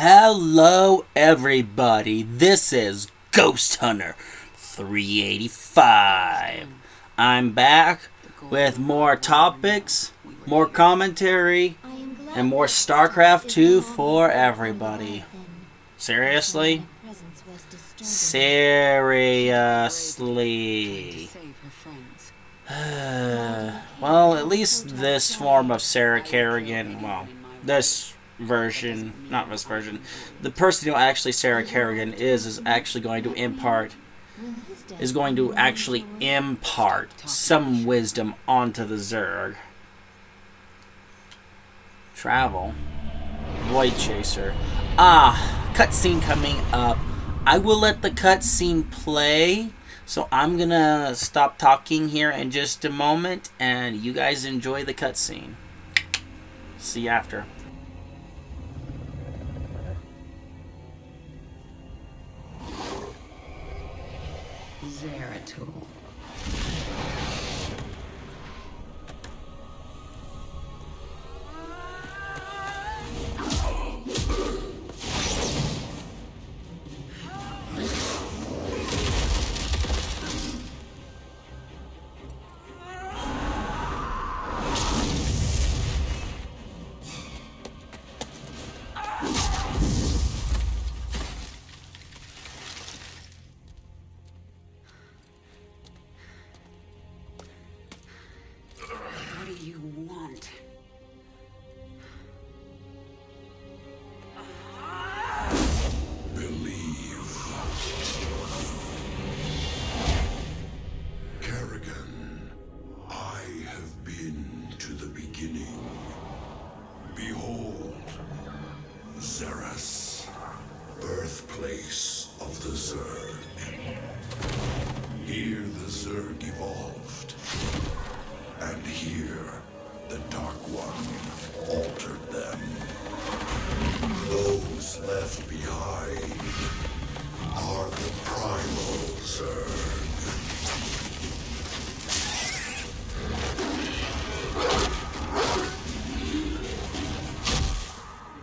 Hello everybody, this is Ghost Hunter 385. I'm back with more topics, more commentary, and more StarCraft 2 for everybody. Seriously? Seriously. Well, at least this form of Sarah Kerrigan, well, this version, not this version, the person who actually Sarah Kerrigan is actually going to impart some wisdom onto the Zerg. Travel. Void Chaser. Cutscene coming up. I will let the cutscene play, so I'm gonna stop talking here in just a moment, and you guys enjoy the cutscene. See you after. Zeratul. What do you want? Believe. Kerrigan, I have been to the beginning. Behold, Xeras, birthplace of the Zerg. Here the Zerg evolved. And here, the Dark One altered them. Those left behind are the primal Zerg.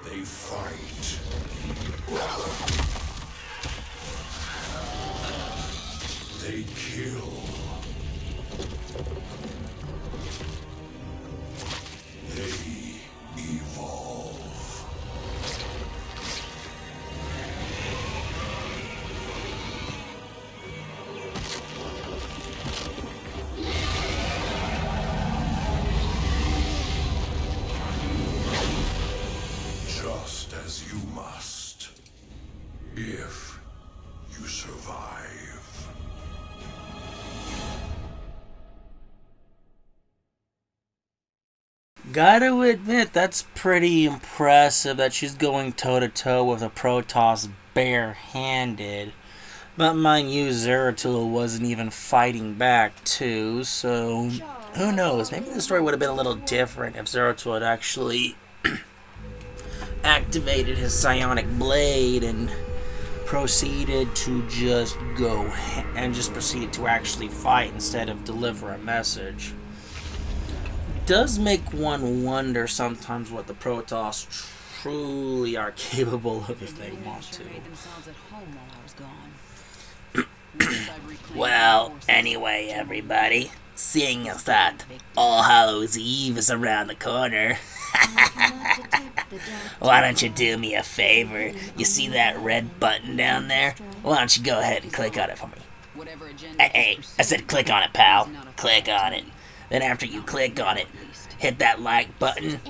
They fight. They kill. They evolve. Just as you must, if you survive. Gotta admit, that's pretty impressive that she's going toe-to-toe with a Protoss bare-handed. But mind you, Zeratul wasn't even fighting back, too, so who knows? Maybe the story would have been a little different if Zeratul had actually activated his psionic blade and proceeded to proceeded to actually fight instead of deliver a message. Does make one wonder sometimes what the Protoss truly are capable of if they want to. Well, anyway, everybody, seeing as that All Hallows Eve is around the corner, why don't you do me a favor? You see that red button down there? Why don't you go ahead and click on it for me? Hey, I said click on it, pal. Click on it. Then after you click on it, hit that like button,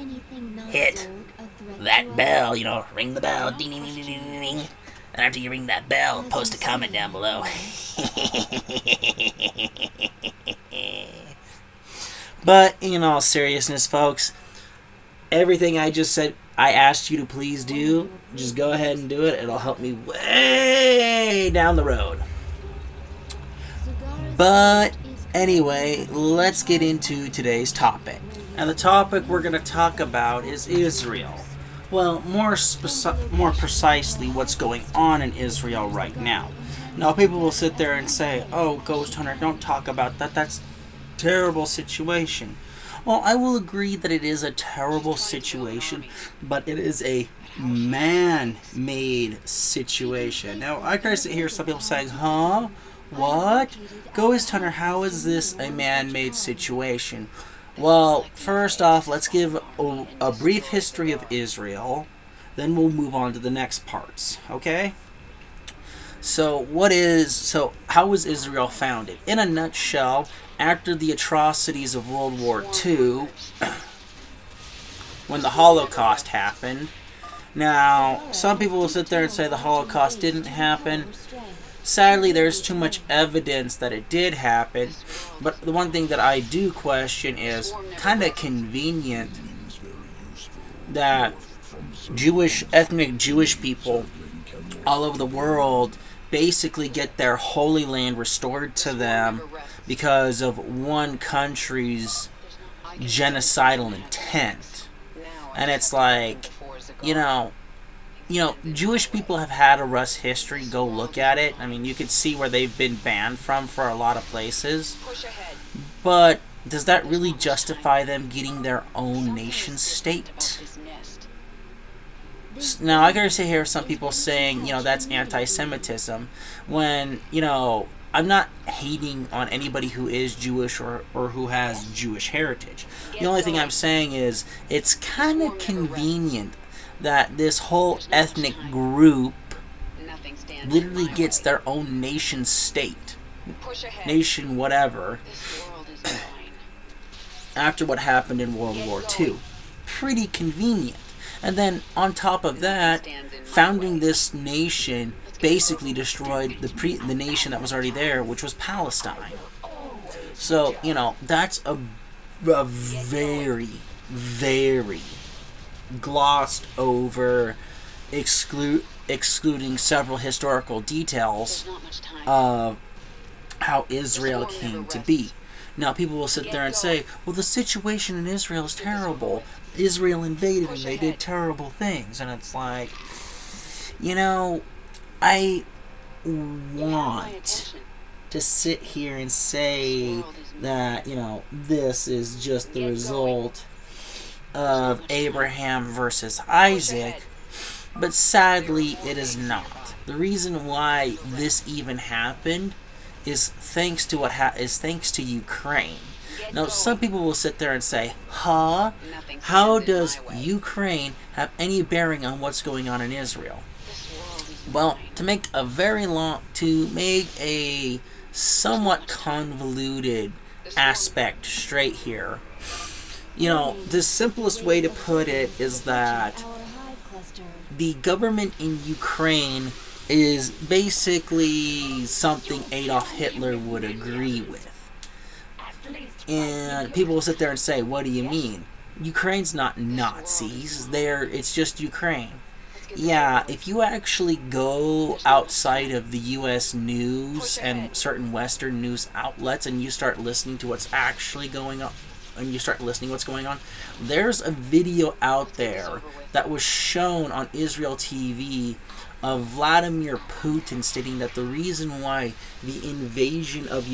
hit that bell, ring the bell, ding ding ding ding ding ding. And after you ring that bell, post a comment down below. But in all seriousness, folks, everything I just said, I asked you to please do, just go ahead and do it. It'll help me way down the road. But anyway, let's get into today's topic. And the topic we're going to talk about is Israel. Well, more precisely, what's going on in Israel right now. Now, people will sit there and say, oh, Ghost Hunter, don't talk about that. That's a terrible situation. Well, I will agree that it is a terrible situation, but it is a man-made situation. Now, I can sit here, some people saying, huh? What? Ghost Hunter, how is this a man-made situation? Well, first off, let's give a brief history of Israel. Then we'll move on to the next parts, okay? So, how was Israel founded? In a nutshell, after the atrocities of World War II, when the Holocaust happened. Now, some people will sit there and say the Holocaust didn't happen. Sadly, there's too much evidence that it did happen. But the one thing that I do question is kind of convenient that ethnic Jewish people all over the world basically get their Holy Land restored to them because of one country's genocidal intent. And it's like, Jewish people have had a rough history. Go look at it. I mean, you could see where they've been banned from for a lot of places. But does that really justify them getting their own nation state? Now, I gotta say here, some people saying, that's anti-Semitism, when, I'm not hating on anybody who is Jewish or who has Jewish heritage. The only thing I'm saying is, it's kind of convenient that this whole ethnic group literally gets their own nation state, nation whatever, after what happened in World War II. Pretty convenient. And then, on top of that, founding this nation basically destroyed the nation that was already there, which was Palestine. So, that's a very, very glossed over, excluding several historical details of how Israel came to be. Now, people will sit there and say, well, the situation in Israel is terrible. Israel invaded and they did terrible things. And it's like, I want to sit here and say that, this is just the result of Abraham versus Isaac, but sadly it is not. The reason why this even happened is thanks to Ukraine. Now, some people will sit there and say, huh? How does Ukraine have any bearing on what's going on in Israel? Well, to make a somewhat convoluted aspect straight here, the simplest way to put it is that the government in Ukraine is basically something Adolf Hitler would agree with. And people will sit there and say, what do you mean? Ukraine's not Nazis. It's just Ukraine. Yeah, if you actually go outside of the U.S. news and certain Western news outlets and you start listening to what's actually going on, there's a video out there that was shown on Israel TV of Vladimir Putin stating that the reason why the invasion of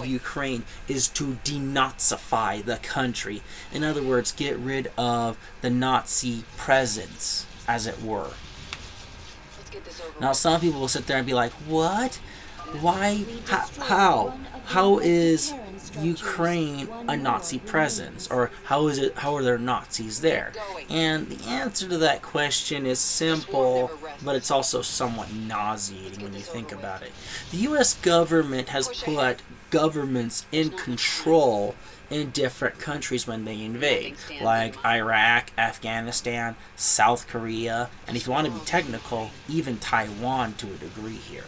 Ukraine is to denazify the country. In other words, get rid of the Nazi presence, as it were. Now, some people will sit there and be like, what? Why? How? How is Ukraine a Nazi presence? Or how are there Nazis there? And the answer to that question is simple, but it's also somewhat nauseating when you think about it. The U.S. government has put governments in control in different countries when they invade, like Iraq, Afghanistan, South Korea, and if you want to be technical, even Taiwan to a degree here.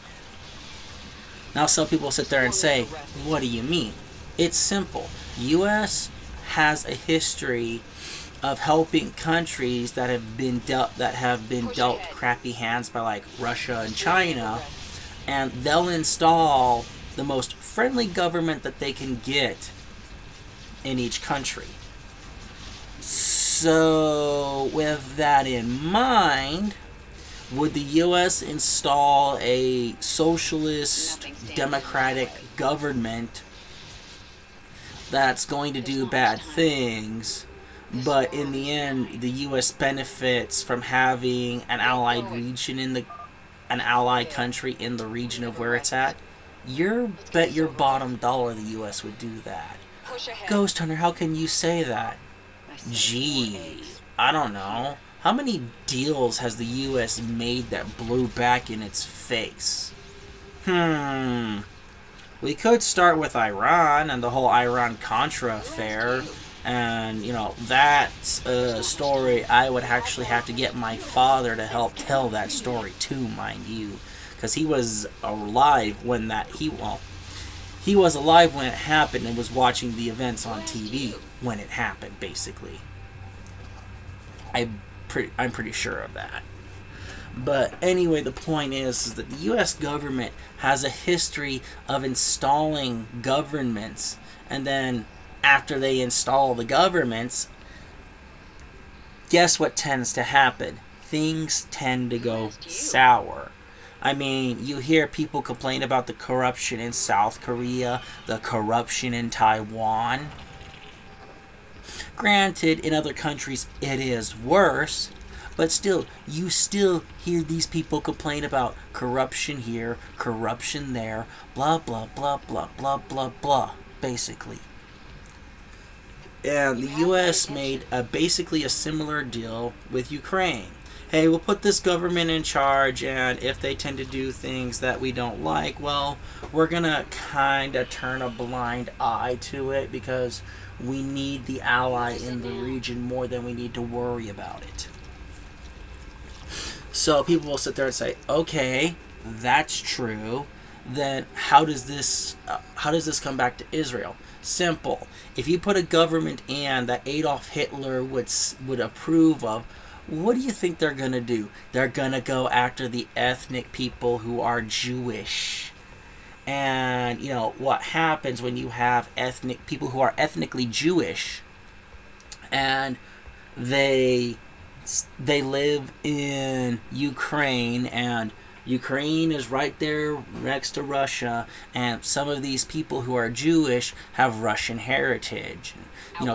Now, some people sit there and say, what do you mean? It's simple. U.S. has a history of helping countries that have been dealt crappy hands by, like, Russia and China, and they'll install the most friendly government that they can get in each country. So, with that in mind, would the U.S. install a socialist, democratic government that's going to do bad things but in the end, the U.S. benefits from having an allied region an allied country in the region of where it's at. You bet your bottom dollar the U.S. would do that. Ghost Hunter, how can you say that? Gee, I don't know. How many deals has the U.S. made that blew back in its face? We could start with Iran and the whole Iran-Contra affair. And, that's a story I would actually have to get my father to help tell that story too, mind you. Because he was alive when he was alive when it happened and was watching the events on TV when it happened, basically. I'm pretty sure of that. But anyway, the point is that the U.S. government has a history of installing governments, and then after they install the governments, guess what tends to happen? Things tend to go sour. I mean, you hear people complain about the corruption in South Korea, the corruption in Taiwan. Granted, in other countries it is worse, but still, you still hear these people complain about corruption here, corruption there, blah, blah, blah, blah, blah, blah, blah, basically. And the U.S. made basically a similar deal with Ukraine. Hey, we'll put this government in charge, and if they tend to do things that we don't like, well, we're going to kind of turn a blind eye to it because we need the ally in the region more than we need to worry about it. So people will sit there and say, okay, that's true. Then how does this come back to Israel? Simple. If you put a government in that Adolf Hitler would approve of, what do you think they're going to do? They're going to go after the ethnic people who are Jewish. And, what happens when you have ethnic people who are ethnically Jewish and they live in Ukraine, and Ukraine is right there next to Russia, and some of these people who are Jewish have Russian heritage.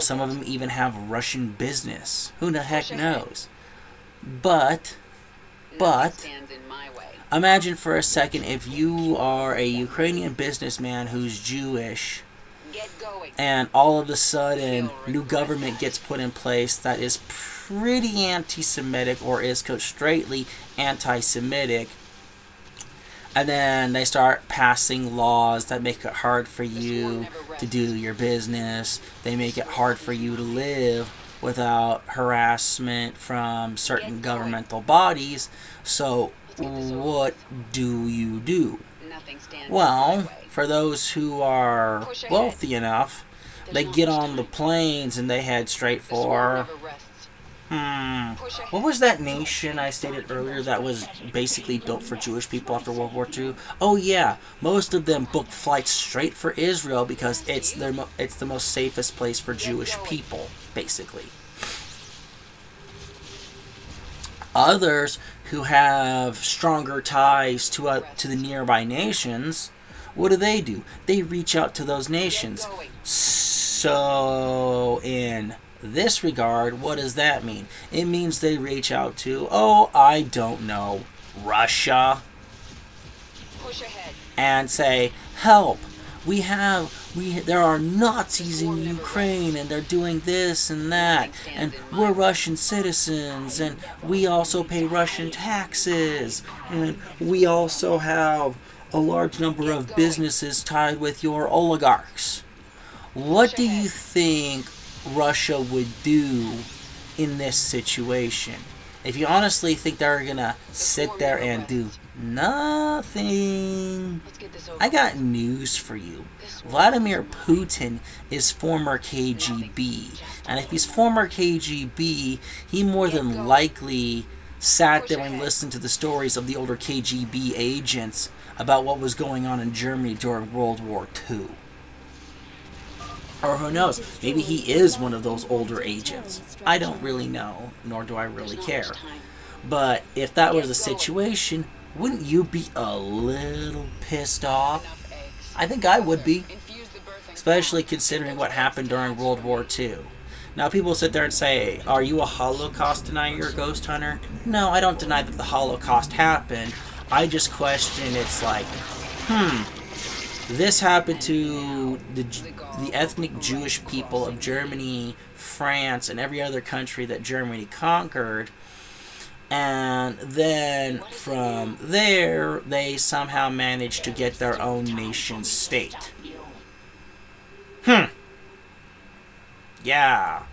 Some of them even have Russian business. Who the heck knows? But imagine for a second if you are a Ukrainian businessman who's Jewish, and all of a sudden new government gets put in place that is pretty anti-Semitic or is straightly anti-Semitic, and then they start passing laws that make it hard for you to do your business. They make it hard for you to live without harassment from certain governmental bodies. So what do? Well, for those who are wealthy enough, they get on the planes and they head straight for what was that nation I stated earlier that was basically built for Jewish people after World War II? Oh yeah, most of them book flights straight for Israel because it's the most safest place for Jewish people, basically. Others who have stronger ties to the nearby nations, what do? They reach out to those nations. So in this regard, what does that mean? It means they reach out to, I don't know, Russia, and say, help, there are Nazis in Ukraine and they're doing this and that, and we're Russian citizens, and we also pay Russian taxes, and we also have a large number of businesses tied with your oligarchs. What do you think Russia would do in this situation? If you honestly think they're gonna sit there and do nothing, I got news for you. Vladimir Putin is former KGB, and if he's former KGB, he more than likely sat there and listened to the stories of the older KGB agents about what was going on in Germany during World War II. Or who knows, maybe he is one of those older agents. I don't really know, nor do I really care. But if that was the situation, wouldn't you be a little pissed off? I think I would be. Especially considering what happened during World War II. Now, people sit there and say, are you a Holocaust denier, Ghost Hunter? No, I don't deny that the Holocaust happened. I just question, it's like, this happened to the ethnic Jewish people of Germany, France, and every other country that Germany conquered. And then from there, they somehow managed to get their own nation state. Yeah.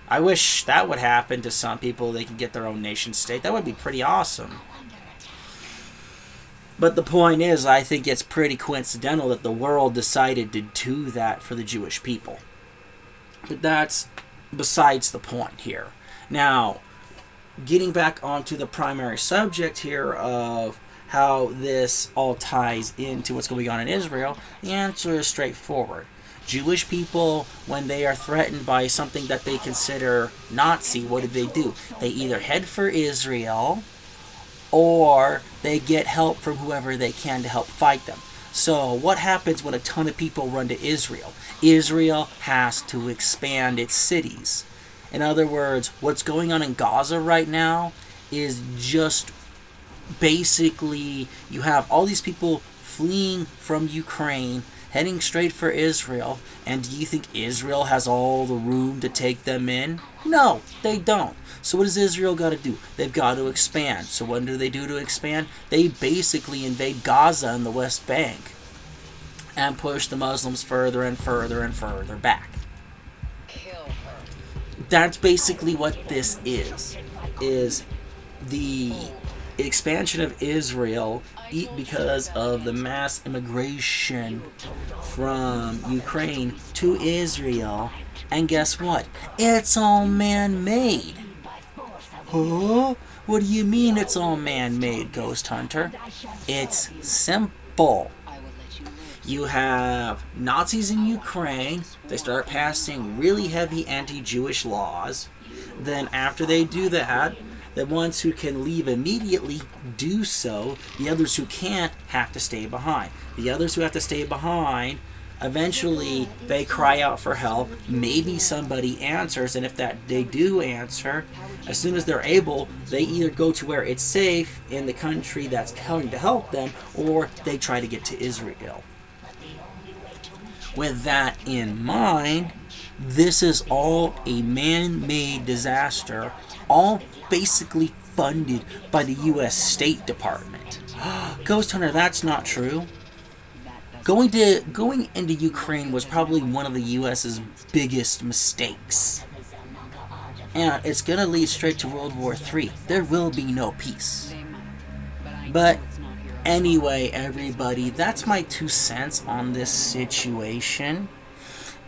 I wish that would happen to some people. They could get their own nation state. That would be pretty awesome. But the point is, I think it's pretty coincidental that the world decided to do that for the Jewish people. But that's besides the point here. Now, getting back onto the primary subject here of how this all ties into what's going on in Israel, the answer is straightforward. Jewish people, when they are threatened by something that they consider Nazi, what do? They either head for Israel, or they get help from whoever they can to help fight them. So what happens when a ton of people run to Israel? Israel has to expand its cities. In other words, what's going on in Gaza right now is just basically you have all these people fleeing from Ukraine, heading straight for Israel, and do you think Israel has all the room to take them in? No, they don't. So what does Israel got to do? They've got to expand. So what do they do to expand? They basically invade Gaza and the West Bank and push the Muslims further and further and further back. That's basically what this is the expansion of Israel because of the mass immigration from Ukraine to Israel. And guess what? It's all man-made. Huh? What do you mean it's all man-made, Ghost Hunter? It's simple. You have Nazis in Ukraine. They start passing really heavy anti-Jewish laws. Then after they do that, the ones who can leave immediately do so. The others who can't have to stay behind. The others who have to stay behind, eventually they cry out for help. Maybe somebody answers, and if that they do answer, as soon as they're able, they either go to where it's safe in the country that's coming to help them, or they try to get to Israel. With that in mind, this is all a man-made disaster, all basically funded by the U.S. State Department. Ghost Hunter, that's not true. Going into Ukraine was probably one of the U.S.'s biggest mistakes. And it's going to lead straight to World War III. There will be no peace. But anyway, everybody, that's my 2 cents on this situation.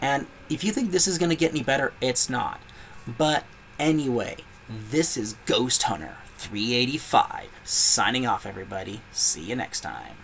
And if you think this is going to get any better, it's not. But anyway, this is Ghost Hunter 385. Signing off, everybody. See you next time.